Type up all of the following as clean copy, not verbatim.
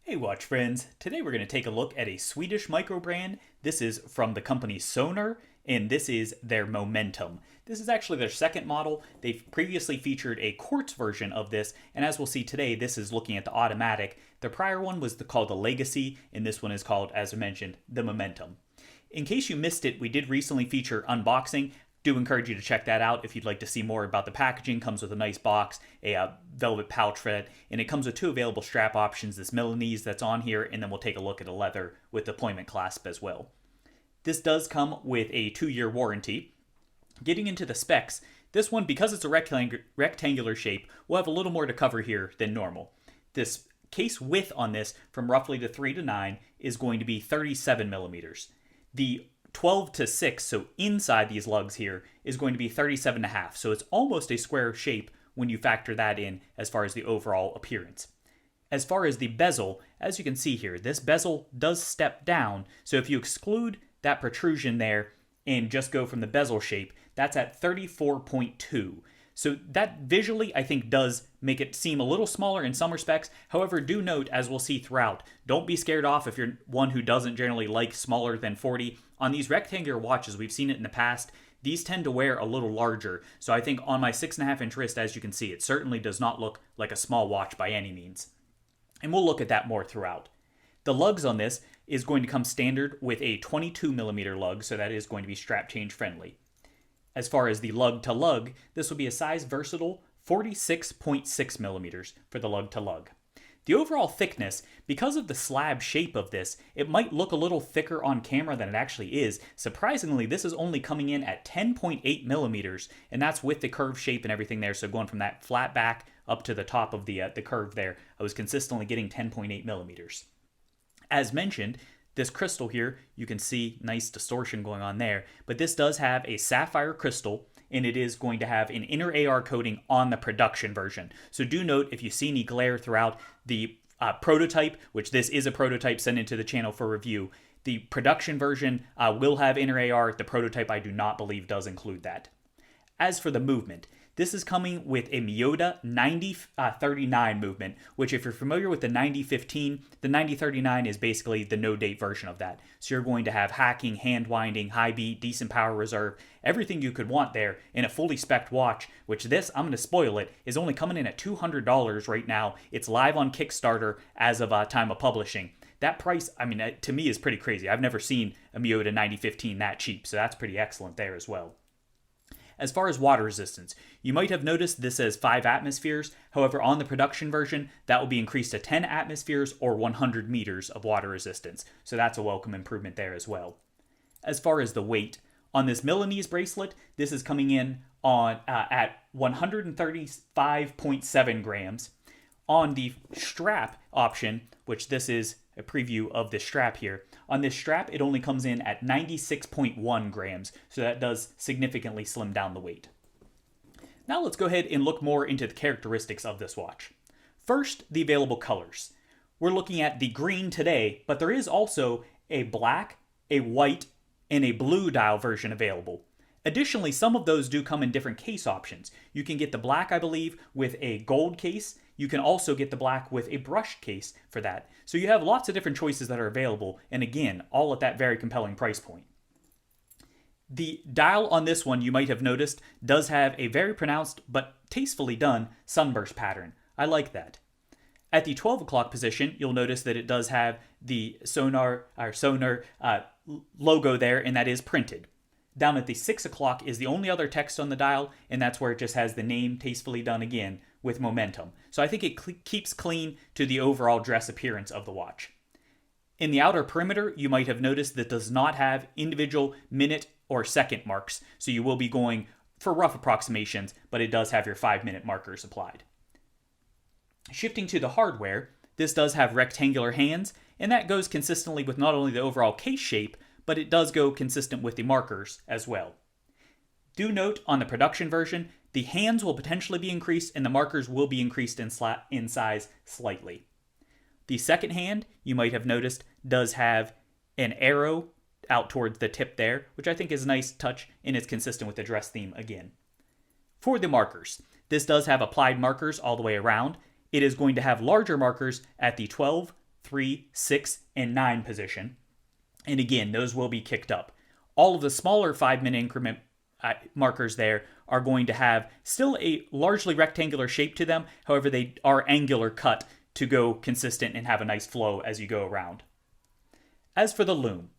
Hey watch friends, today we're going to take a look at a Swedish micro brand. This is from the company Söner, and this is their Momentum. This is actually their second model. They've previously featured a quartz version of this, and as we'll see today, this is looking at the automatic. The prior one was called the Legacy, and this one is called, as I mentioned, the Momentum. In case you missed it, we did recently feature unboxing. Do encourage you to check that out if you'd like to see more about the packaging. Comes with a nice box, a velvet pouch for it, and it comes with two available strap options, this Milanese that's on here, and then we'll take a look at a leather with deployment clasp as well. This does come with a 2-year warranty. Getting into the specs, this one, because it's a rectangular shape, will have a little more to cover here than normal. This case width on this, from roughly the 3 to 9, is going to be 37 millimeters. The 12 to 6, so inside these lugs here, is going to be 37.5. So it's almost a square shape when you factor that in as far as the overall appearance. As far as the bezel, as you can see here, this bezel does step down. So if you exclude that protrusion there and just go from the bezel shape, that's at 34.2. So that visually, I think, does make it seem a little smaller in some respects. However, do note, as we'll see throughout, don't be scared off if you're one who doesn't generally like smaller than 40. On these rectangular watches, we've seen it in the past, these tend to wear a little larger. So I think on my 6.5-inch wrist, as you can see, it certainly does not look like a small watch by any means. And we'll look at that more throughout. The lugs on this is going to come standard with a 22 millimeter lug, so that is going to be strap change friendly. As far as the lug to lug, this will be a size versatile 46.6 millimeters for the lug to lug. The overall thickness, because of the slab shape of this, it might look a little thicker on camera than it actually is. Surprisingly, this is only coming in at 10.8 millimeters, and that's with the curved shape and everything there. So going from that flat back up to the top of the curve there, I was consistently getting 10.8 millimeters. As mentioned, this crystal here, you can see nice distortion going on there, but this does have a sapphire crystal, and it is going to have an inner AR coating on the production version. So do note, if you see any glare throughout the prototype, which this is a prototype sent into the channel for review, the production version will have inner AR. The prototype, I do not believe, does include that. As for the movement, this is coming with a Miyota 9039 movement, which if you're familiar with the 9015, the 9039 is basically the no-date version of that. So you're going to have hacking, hand winding, high beat, decent power reserve, everything you could want there in a fully spec'd watch, which this, I'm going to spoil it, is only coming in at $200 right now. It's live on Kickstarter as of time of publishing. That price, I mean, to me is pretty crazy. I've never seen a Miyota 9015 that cheap, so that's pretty excellent there as well. As far as water resistance, you might have noticed this says 5 atmospheres. However, on the production version, that will be increased to 10 atmospheres or 100 meters of water resistance. So that's a welcome improvement there as well. As far as the weight, on this Milanese bracelet, this is coming in on at 135.7 grams. On the strap option, which this is a preview of this strap here, on this strap, it only comes in at 96.1 grams, so that does significantly slim down the weight. Now let's go ahead and look more into the characteristics of this watch. First, the available colors. We're looking at the green today, but there is also a black, a white, and a blue dial version available. Additionally, some of those do come in different case options. You can get the black, I believe, with a gold case. You can also get the black with a brushed case for that. So you have lots of different choices that are available, and again, all at that very compelling price point. The dial on this one, you might have noticed, does have a very pronounced but tastefully done sunburst pattern. I like that. At the 12 o'clock position, you'll notice that it does have the Söner logo there, and that is printed. Down at the 6 o'clock is the only other text on the dial, and that's where it just has the name tastefully done again with Momentum. So I think it keeps clean to the overall dress appearance of the watch. In the outer perimeter, you might have noticed that does not have individual minute or second marks, so you will be going for rough approximations, but it does have your 5-minute markers applied. Shifting to the hardware, this does have rectangular hands, and that goes consistently with not only the overall case shape, but it does go consistent with the markers as well. Do note on the production version, the hands will potentially be increased and the markers will be increased in size slightly. The second hand, you might have noticed, does have an arrow out towards the tip there, which I think is a nice touch and is consistent with the dress theme again. For the markers, this does have applied markers all the way around. It is going to have larger markers at the 12, 3, 6, and 9 position. And again, those will be kicked up. All of the smaller 5-minute increment markers there are going to have still a largely rectangular shape to them. However, they are angular cut to go consistent and have a nice flow as you go around. As for the loom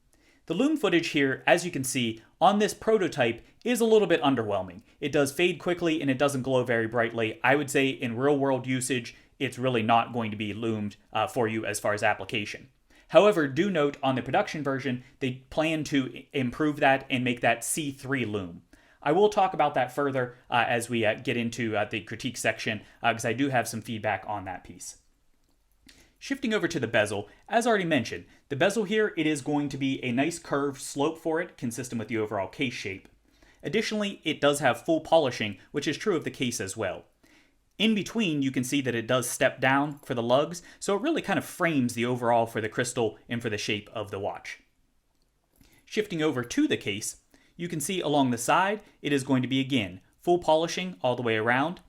footage here, as you can see, on this prototype is a little bit underwhelming. It does fade quickly and it doesn't glow very brightly. I would say in real world usage, it's really not going to be loomed for you as far as application. However, do note on the production version, they plan to improve that and make that C3 loom. I will talk about that further as we get into the critique section, because I do have some feedback on that piece. Shifting over to the bezel, as already mentioned, the bezel here, it is going to be a nice curved slope for it, consistent with the overall case shape. Additionally, it does have full polishing, which is true of the case as well. In between, you can see that it does step down for the lugs, so it really kind of frames the overall for the crystal and for the shape of the watch. Shifting over to the case, you can see along the side, it is going to be, again, full polishing all the way around.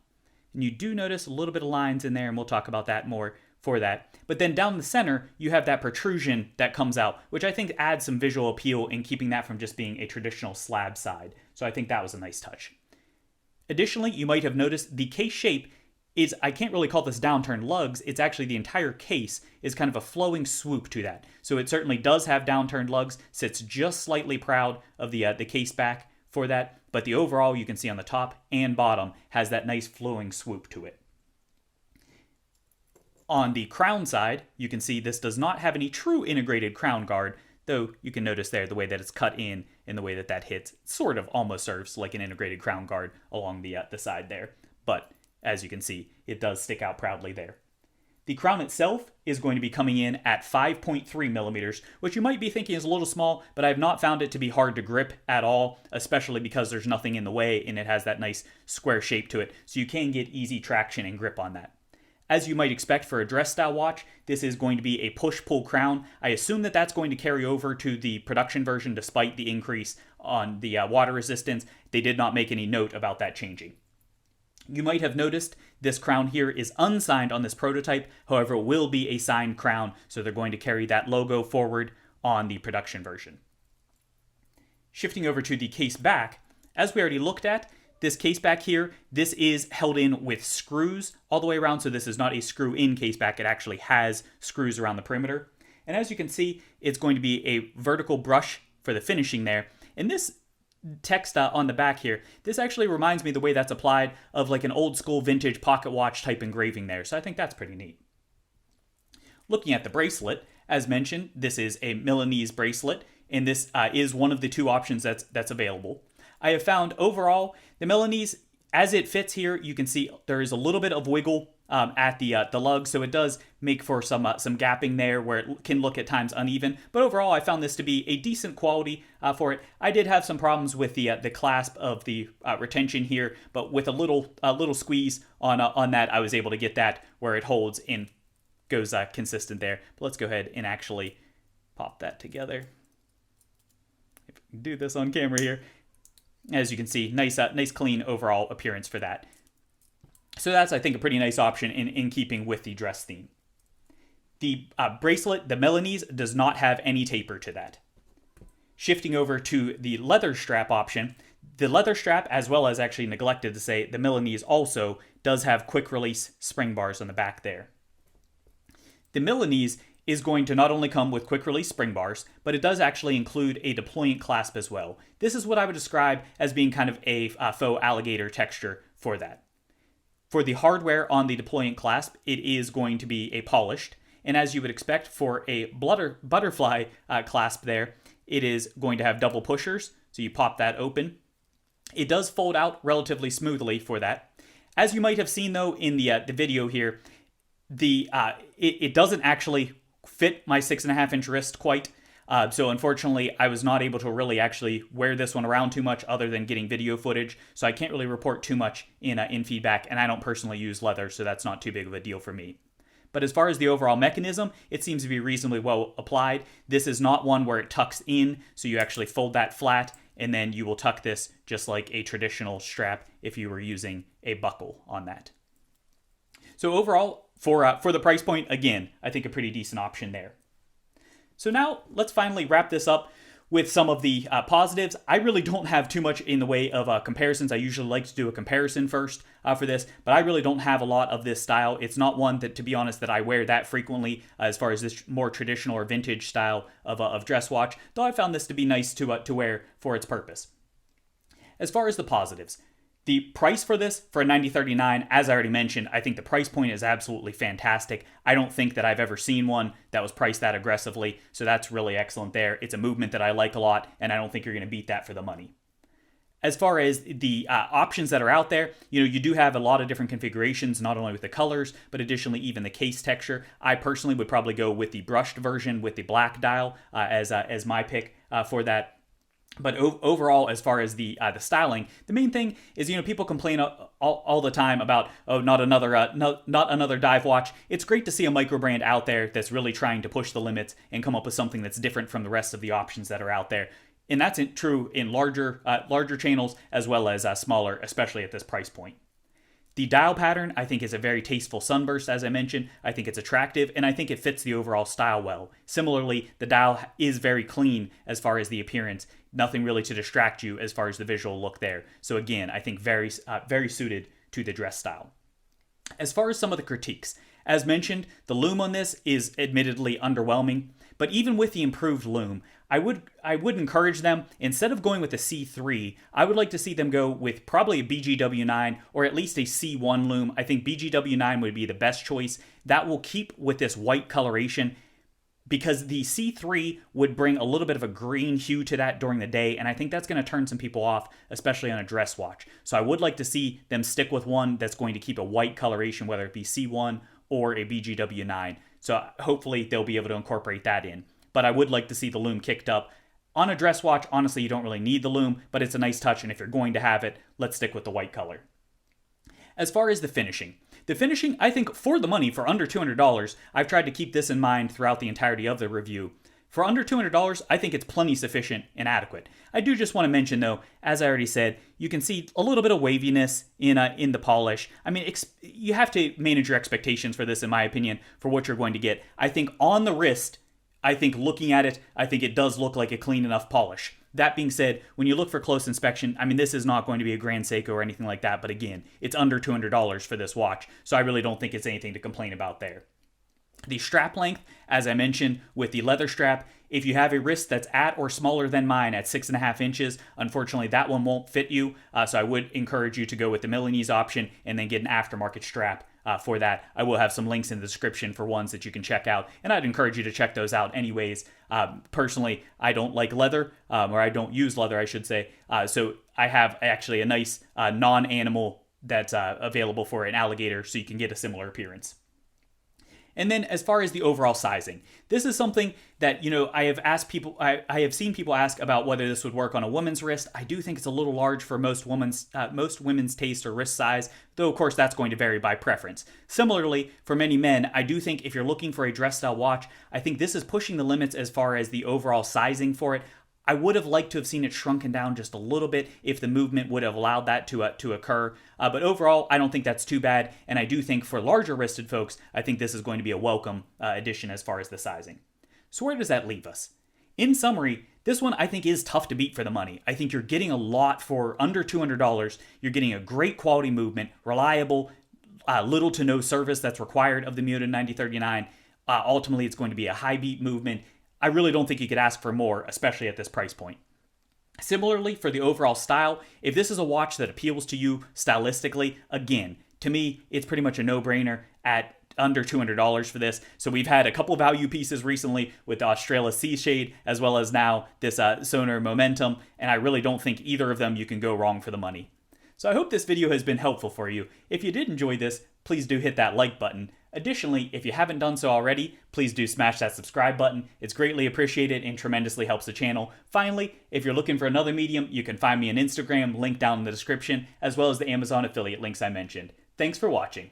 And you do notice a little bit of lines in there, and we'll talk about that more for that. But then down the center, you have that protrusion that comes out, which I think adds some visual appeal in keeping that from just being a traditional slab side. So I think that was a nice touch. Additionally, you might have noticed the case shape is, I can't really call this downturned lugs, it's actually the entire case is kind of a flowing swoop to that. So it certainly does have downturned lugs, sits just slightly proud of the case back for that, but the overall you can see on the top and bottom has that nice flowing swoop to it. On the crown side, you can see this does not have any true integrated crown guard, though you can notice there the way that it's cut in and the way that that hits sort of almost serves like an integrated crown guard along the side there. But as you can see, it does stick out proudly there. The crown itself is going to be coming in at 5.3 millimeters, which you might be thinking is a little small, but I have not found it to be hard to grip at all, especially because there's nothing in the way and it has that nice square shape to it, so you can get easy traction and grip on that. As you might expect for a dress style watch, this is going to be a push-pull crown. I assume that that's going to carry over to the production version despite the increase on the water resistance. They did not make any note about that changing. You might have noticed this crown here is unsigned on this prototype, however it will be a signed crown, so they're going to carry that logo forward on the production version. Shifting over to the case back, as we already looked at, this case back here, this is held in with screws all the way around, so this is not a screw-in case back, it actually has screws around the perimeter. And as you can see, it's going to be a vertical brush for the finishing there. And this text on the back here, this actually reminds me the way that's applied of like an old school vintage pocket watch type engraving there, so I think that's pretty neat. Looking at the bracelet, as mentioned, this is a Milanese bracelet, and this is one of the two options that's available. I have found overall, the Milanese, as it fits here, you can see there is a little bit of wiggle at the lug, so it does make for some gapping there where it can look at times uneven. But overall, I found this to be a decent quality for it. I did have some problems with the clasp of the retention here, but with a little squeeze on that, I was able to get that where it holds and goes consistent there. But let's go ahead and actually pop that together. If we can do this on camera here. As you can see, nice clean overall appearance for that. So that's, I think, a pretty nice option in keeping with the dress theme. The bracelet, the Milanese, does not have any taper to that. Shifting over to the leather strap option, the leather strap, as well as actually neglected to say, the Milanese also does have quick release spring bars on the back there. The Milanese is going to not only come with quick release spring bars, but it does actually include a deployant clasp as well. This is what I would describe as being kind of a faux alligator texture for that. For the hardware on the deployant clasp, it is going to be a polished, and as you would expect for a butterfly clasp there, it is going to have double pushers, so you pop that open. It does fold out relatively smoothly for that. As you might have seen though in the video here, it doesn't actually fit my 6.5-inch wrist quite. So unfortunately, I was not able to really actually wear this one around too much other than getting video footage. So I can't really report too much in feedback, and I don't personally use leather, so that's not too big of a deal for me. But as far as the overall mechanism, it seems to be reasonably well applied. This is not one where it tucks in, so you actually fold that flat, and then you will tuck this just like a traditional strap if you were using a buckle on that. So overall, for the price point, again, I think a pretty decent option there. So now let's finally wrap this up with some of the positives. I really don't have too much in the way of comparisons. I usually like to do a comparison first for this, but I really don't have a lot of this style. It's not one that, to be honest, that I wear that frequently as far as this more traditional or vintage style of dress watch, though I found this to be nice to wear for its purpose. As far as the positives, the price for this, for a 9039, as I already mentioned, I think the price point is absolutely fantastic. I don't think that I've ever seen one that was priced that aggressively, so that's really excellent there. It's a movement that I like a lot, and I don't think you're going to beat that for the money. As far as the options that are out there, you do have a lot of different configurations, not only with the colors, but additionally even the case texture. I personally would probably go with the brushed version with the black dial as my pick for that. But overall, as far as the styling, the main thing is, people complain all the time about, not another dive watch. It's great to see a micro brand out there that's really trying to push the limits and come up with something that's different from the rest of the options that are out there. And that's true in larger channels as well as smaller, especially at this price point. The dial pattern, I think, is a very tasteful sunburst, as I mentioned. I think it's attractive, and I think it fits the overall style well. Similarly, the dial is very clean as far as the appearance. Nothing really to distract you as far as the visual look there. So again, I think very suited to the dress style. As far as some of the critiques, as mentioned, the loom on this is admittedly underwhelming, but even with the improved loom, I would encourage them, instead of going with a C3, I would like to see them go with probably a BGW9 or at least a C1 loom. I think BGW9 would be the best choice. That will keep with this white coloration, because the C3 would bring a little bit of a green hue to that during the day, and I think that's going to turn some people off, especially on a dress watch. So I would like to see them stick with one that's going to keep a white coloration, whether it be C1 or a BGW9. So hopefully they'll be able to incorporate that in. But I would like to see the loom kicked up. On a dress watch, honestly, you don't really need the loom, but it's a nice touch, and if you're going to have it, let's stick with the white color. As far as the finishing, I think for the money, for under $200, I've tried to keep this in mind throughout the entirety of the review. For under $200, I think it's plenty sufficient and adequate. I do just want to mention, though, as I already said, you can see a little bit of waviness in the polish. I mean, you have to manage your expectations for this, in my opinion, for what you're going to get. I think on the wrist, looking at it, I think it does look like a clean enough polish. That being said, when you look for close inspection, I mean, this is not going to be a Grand Seiko or anything like that, but again, it's under $200 for this watch, so I really don't think it's anything to complain about there. The strap length, as I mentioned, with the leather strap, if you have a wrist that's at or smaller than mine at 6.5 inches, unfortunately that one won't fit you, so I would encourage you to go with the Milanese option and then get an aftermarket strap for that. I will have some links in the description for ones that you can check out, and I'd encourage you to check those out anyways. Personally, I don't like leather, or I don't use leather, I should say, so I have actually a nice non-animal that's available for an alligator, so you can get a similar appearance. And then as far as the overall sizing, this is something that, I have asked people, I have seen people ask about whether this would work on a woman's wrist. I do think it's a little large for most women's taste or wrist size, though of course that's going to vary by preference. Similarly, for many men, I do think if you're looking for a dress style watch, I think this is pushing the limits as far as the overall sizing for it. I would have liked to have seen it shrunken down just a little bit if the movement would have allowed that to occur. But overall, I don't think that's too bad. And I do think for larger wristed folks, I think this is going to be a welcome addition as far as the sizing. So where does that leave us? In summary, this one I think is tough to beat for the money. I think you're getting a lot for under $200. You're getting a great quality movement, reliable, little to no service that's required of the Miyota 9039. Ultimately, it's going to be a high beat movement. I really don't think you could ask for more, especially at this price point. Similarly, for the overall style, if this is a watch that appeals to you stylistically, again, to me, it's pretty much a no-brainer at under $200 for this. So we've had a couple of value pieces recently with the Australis Sea Shade, as well as now this Söner Momentum, and I really don't think either of them you can go wrong for the money. So I hope this video has been helpful for you. If you did enjoy this, please do hit that like button. Additionally, if you haven't done so already, please do smash that subscribe button. It's greatly appreciated and tremendously helps the channel. Finally, if you're looking for another medium, you can find me on Instagram, link down in the description, as well as the Amazon affiliate links I mentioned. Thanks for watching.